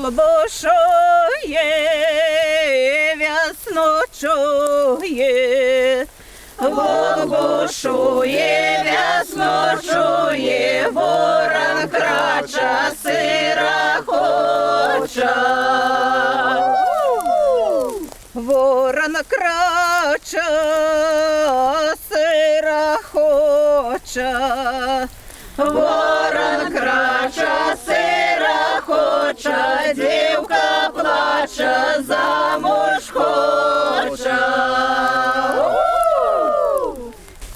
Волбошує, вясно чує, волбошує, вясно чує, ворон крача, сира хоча. Ворон крача, сира хоча. Ворон крача, сира хоча, дівка плаче, замуж хоча.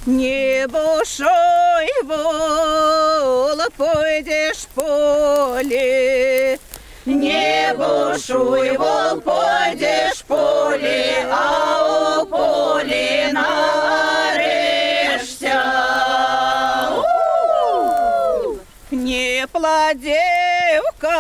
Не бушуй, вол, пойдеш в поле. Не бушуй, вол, пойдеш в поле, а у поле нарешься. Не плодевка,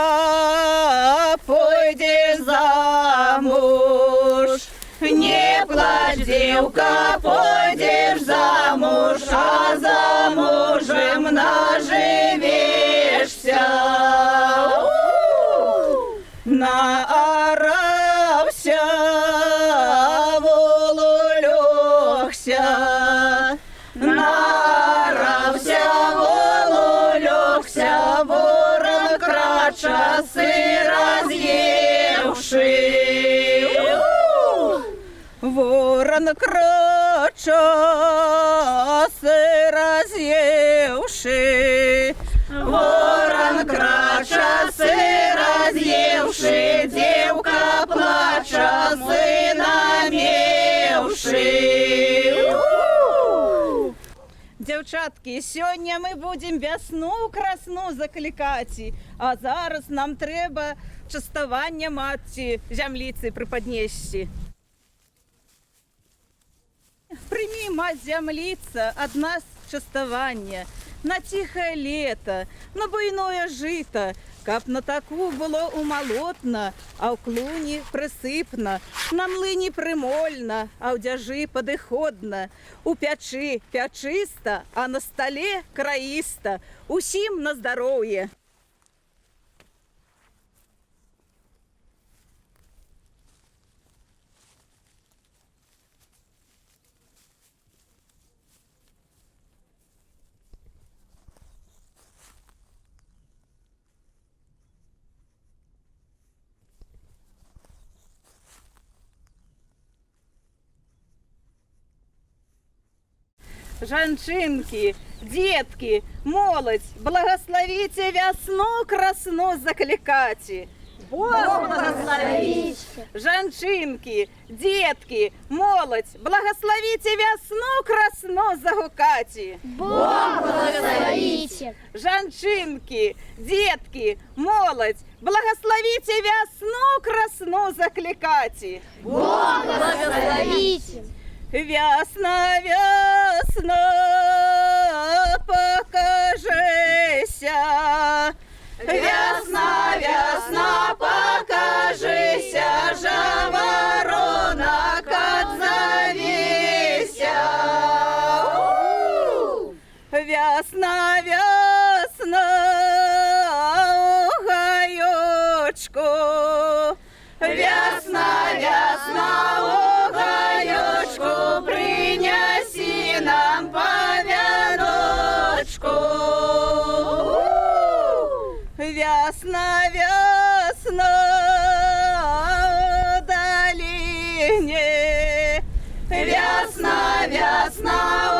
пойдешь замуж. Не плодевка, пойдешь замуж, а замужем наживешься. Наорався, волу лёгся. Наорався, волу лёгся, ворон крача, сыра съевший. Ворон крача, сыра съевший. Ворон крача, сыра съевший, девка плача, сына мевший. Дівчатки, сьогодні ми будемо весну красну закликати, а зараз нам треба частування матці землиці преподнести. Прими, мать землица, от нас частование на тихое лето, на буйное жито, каб на таку було умолотно, а в клуні присипно, на млині примольно, а в дяжі подиходно, у печі пячисто, а на столі країсто, усім на здоров'я. Жанчинки, детки, молодь, благословите весну красну закликати. Бог благословить. Жанчинки, детки, молодь, благословите весну красну загукати. Бог благословить. Жанчинки, детки, молодь, благословите весну красну закликати. Бог благословить. Вясна, вясна, покажися. Вясна, вясна, покажися, жаворонок отзовися. Вясна, вясна, гаечку. Вясна, вясна, гаечку, принеси нам повяночку. Вясна, вясна, в долине. Вясна, вясна, в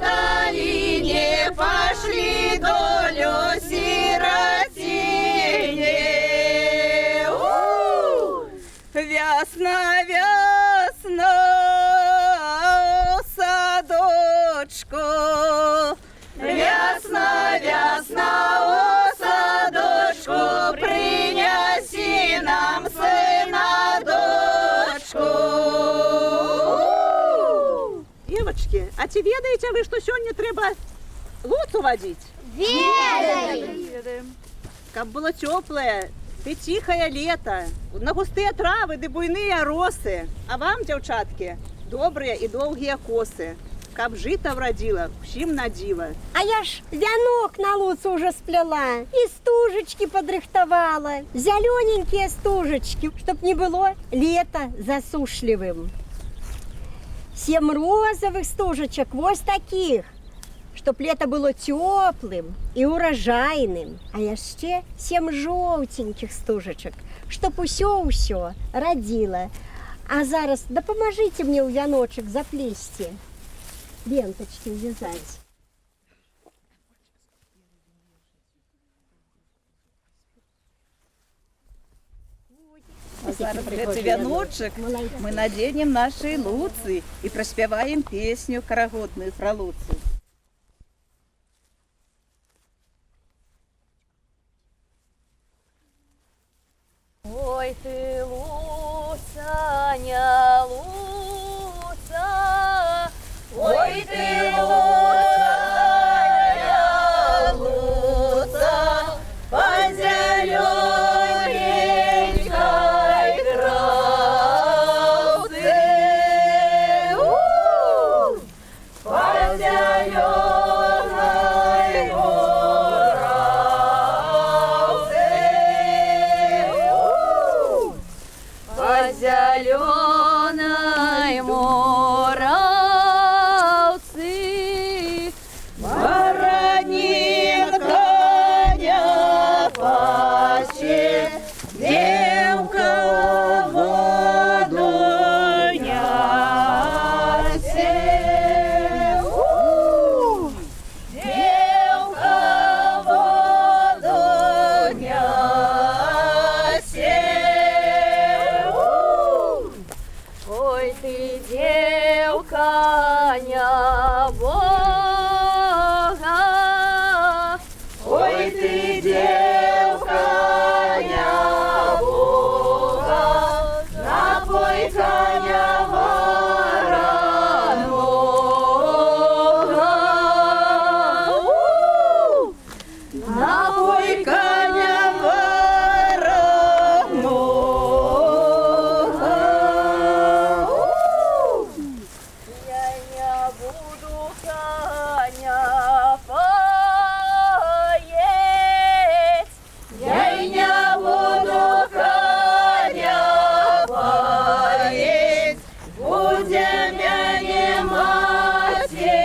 долине, пошли долю сиротине. Вясна, вясна, в садочку. Вясна, вясна, в садочку, принеси нам сына дочку. Девочки, а ці ведаєте ви, що сьогодні треба луцу водити? Ведаем. Как было теплое и тихое лето, на густые травы да буйные росы, а вам, девчатки, добрые и долгие косы. каб жита вродила, всім на диво. А я ж вянок на луцу уже сплела, и стужечки подрыхтовала, зелененькие стужечки, чтоб не было лето засушливым. 7 розовых стужечек, вот таких, чтоб лето было теплым и урожайным. А яшчэ 7 желтеньких стужечек, чтоб усё родила. А зараз допоможите мне у вяночек заплести, ленточки увязать. А зараз гэты вяночак мы наденем нашай Луцы і праспяваем песню карагодную пра Луцу. Ой ты, Луцаня, Луца, ой ты, Луцаня, Луца, по зелененькой травке, по зеленой зеленой муравцы, Воронин коня паще, девка воду нясе. Девка воду нясе. ой ты, девка, Бога, Ой ты, девка, Бога, напой коня вороного. Напой коня вороного. я не буду коня поесть. Я й не буду коня поесть, будем я маті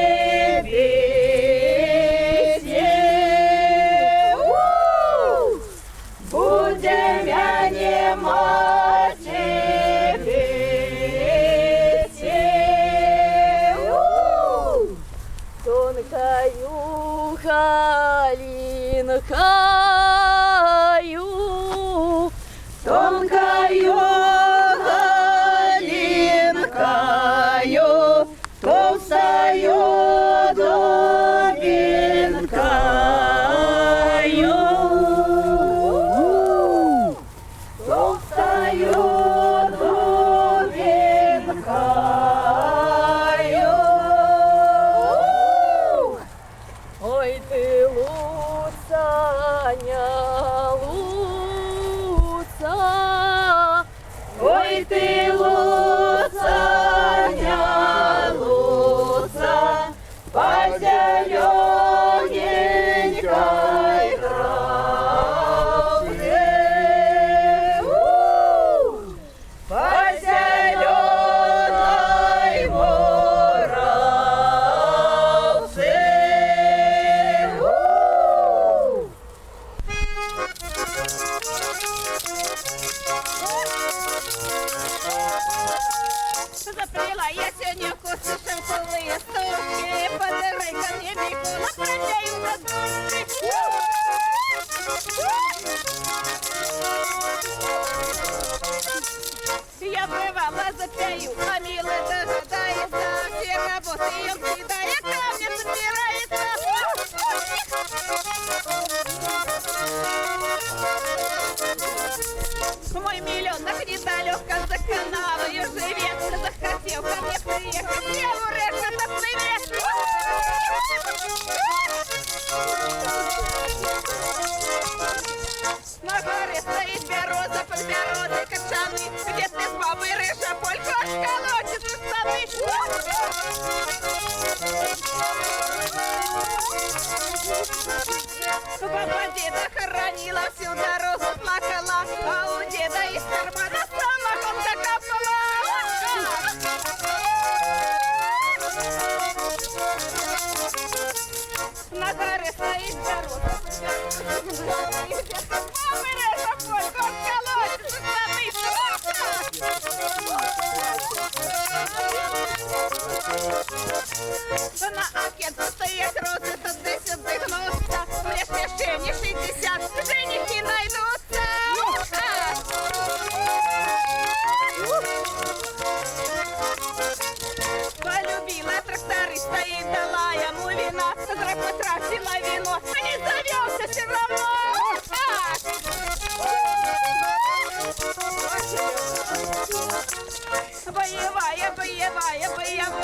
песни. Будем я маті песни. Тонкою галинкою, Тонкою галинкою, толстою дубинкою. Толстою дубинкою. ой ты, Луцаня, Луца, Ой ты, Луцаня, Луца, по зелененькой травке. По зеленой муравце. Заплела я сегодня косы шелковые, столки, подарай ко мне бегуна, проляю на души. Я бывала запяю, а милая догадается, все работы ее кидая, ко мне собирается. Мой миллионок недалёко за канавою живет, захотел ко мне приехать, я в реку доплывет. На горе стоит береза, под березой качаны, где ты с бабой рыжа, полька отколотит из штаны.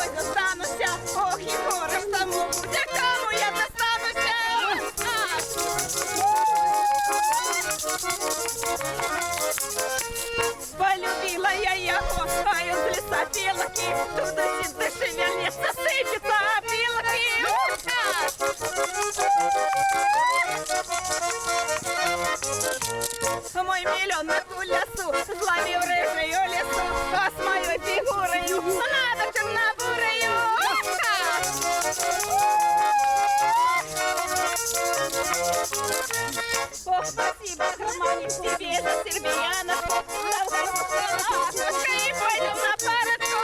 тобой достануся, ох, і горе ж тому буде, кому я достануся. Полюбила я его, а из леса белки, туда-сюда шевелится, сыпется опилки. Мой миллионок в лесу, зловил рыжую лесу, а с моей фигурою надо темнобурою. Ох, спасибо, гармоник, тебе за сербияночку, и пойдем на парочку.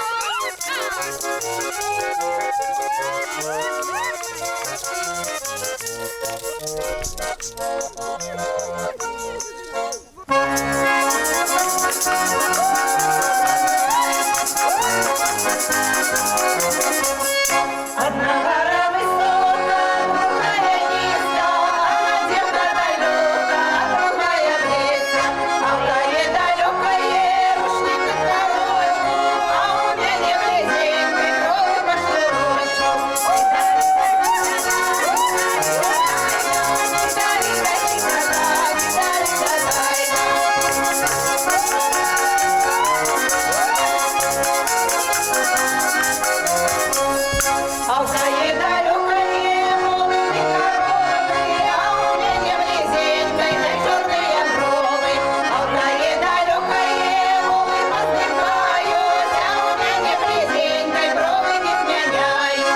Одна гора высока, другая низка, одна девка далека, другая близко. А в горе далекое рушник и корочку, а у меня не близенькой крови пошли ручку. А в горе далекое молодые коровы, а у меня не близенькой на черные бровы. А в горе далекое молы посмехаюсь, а у меня не близенькой бровы не сменяю.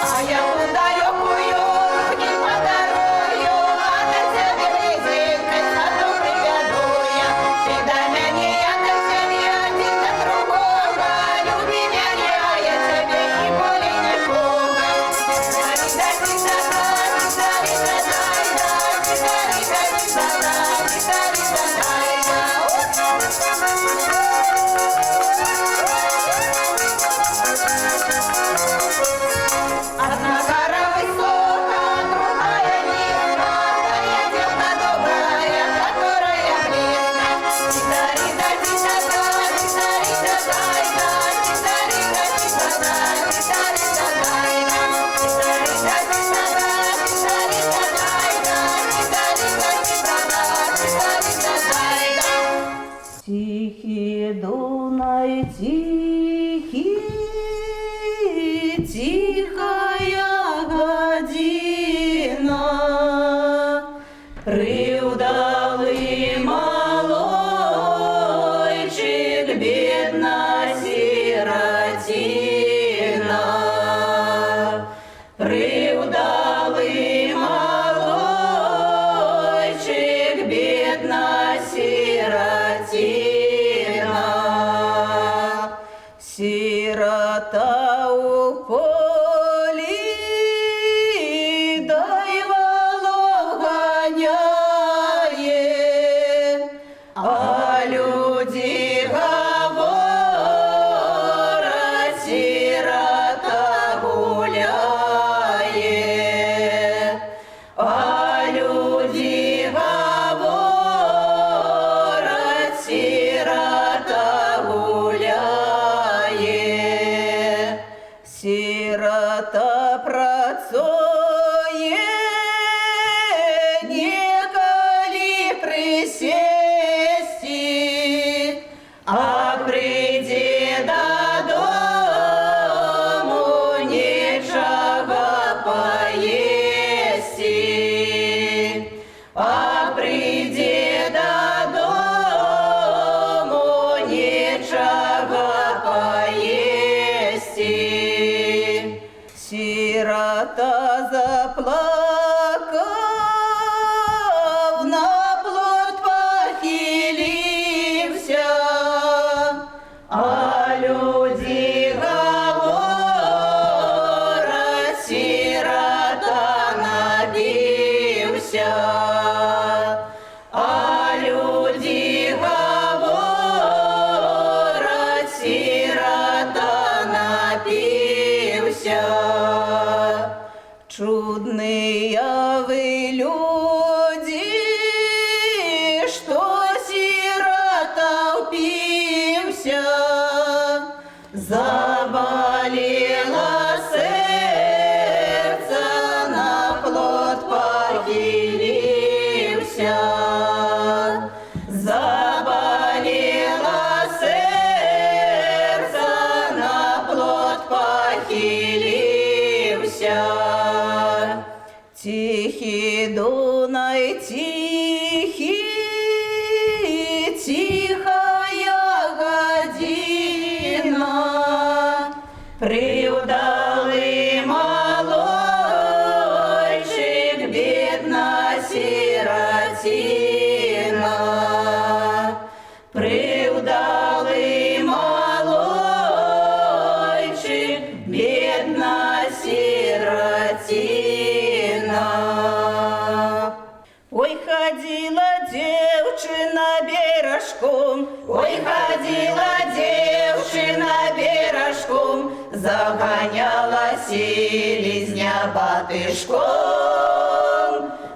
А я ту далекую руки подарую, а на тебе близенькой саду приведу я. Ты до меня як тебе один до другого, люби меня, я тебе и более никого. Одна гора высока, другая низка, твоя девка добрая, которая близко. Тита-рита, тита-та, тита-рита-тай-та, тита-рита, тита-та, тита-рита-тай-та, тита-рита, тита-та, тита-рита-тай-та, тита-рита, тита-та, тита-рита-тай-та. Тихий Дунай, тихий, тихая година, привдалий малойчик, бідна сиротина. Привдалий малойчик, бідна сиротина. Сирота у полі, дай волов ганяє, а люди говорять, сирота гуляє, а люди говорять, сирота гуляє. Сирота працує, неколи присісти, а прийде додому, нічого поїсти. А прийде додому, нічого поїсти. Сирота заплакав, на плот похилився, а люди говорять, сирота напився. А люди говорять, сирота напився. опівся, заболіло серце, на плот похилився. Заболіло серце, на плот похилився. Тихий Дунай, тихий, тихая година, привдалый малойчик, бедна сиротина. Привдалый малойчик, бедна сиротина. Ой, ходила девчина бережком, ой, ходила девчина бережком, загоняла селезня батышком,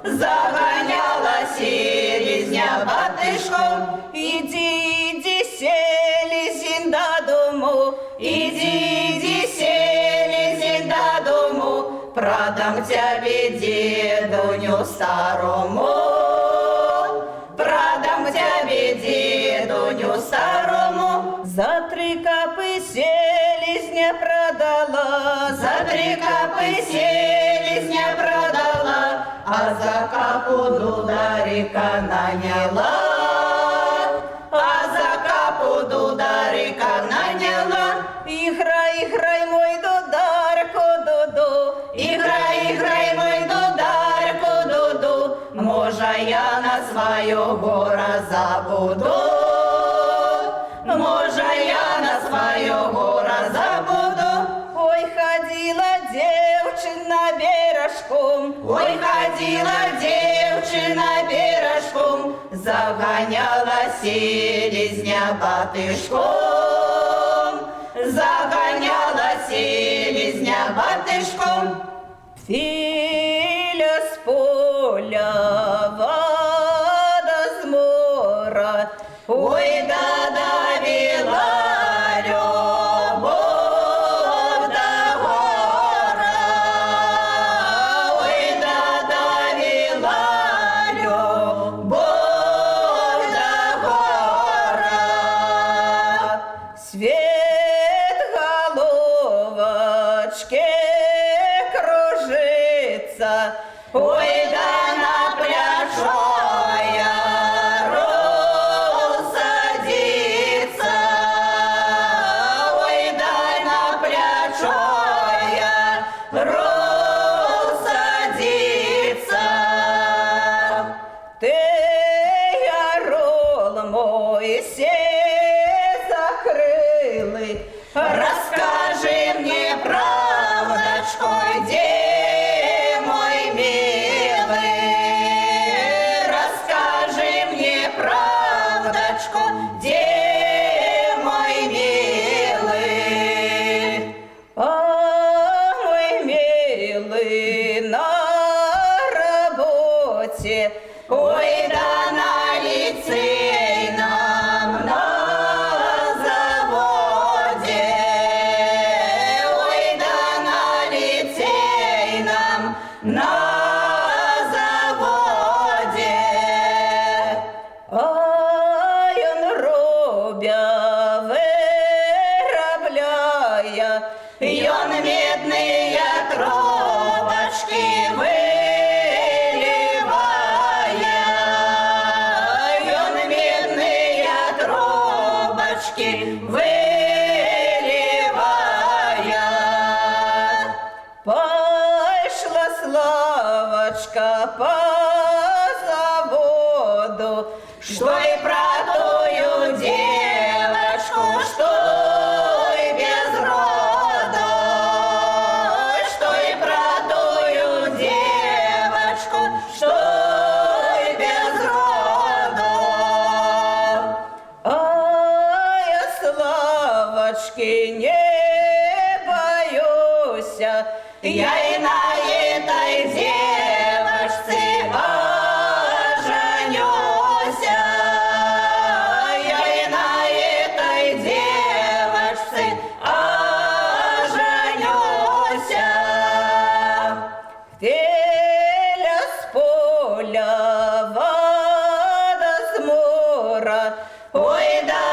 загоняла селезня батышком. Иди, иди, селезень до дому, иди, иди, селезень до дому, продам тебе дедуню старому, продам тебе дедуню старому. За 3 копы селезня продала, за 3 копы селезня продала, а за капу дударика наняла, а за капу дударика наняла. Играй, играй, мой дударку, дуду, играй, играй, мой дударку, дуду, може я на свою гора забуду, може я на свою гора забуду. Ой, ходила девчина бережком, ой, ходила девчина бережком, загоняла селезня батышком, загоняла селезня батышком. Филя с поля, вода с мора, ой, да довела любовь до гора, ой, да довела любовь до гора. Свет головочки кружится, ой, да на пляжоя садится, ой, да на пляжоя садится. Ты, орол мой, все закрылый, расскажи мне правдочку, где мой милый, расскажи мне правдочку, где мой милый. А мой милый на работе, ой, да на лицейном, на заводе, ой, да на лицейном, на заводе. Ай, он робя виробляє, й он медные трубочки выливая, й он медные трубочки выливая. Пошла Славочка по заводу, что и про тую девочку, что и без роду, что и про тую девочку, что и без роду. А я Славочки не боюсь, я и на этой девочке оженюсь, я и на Ой, да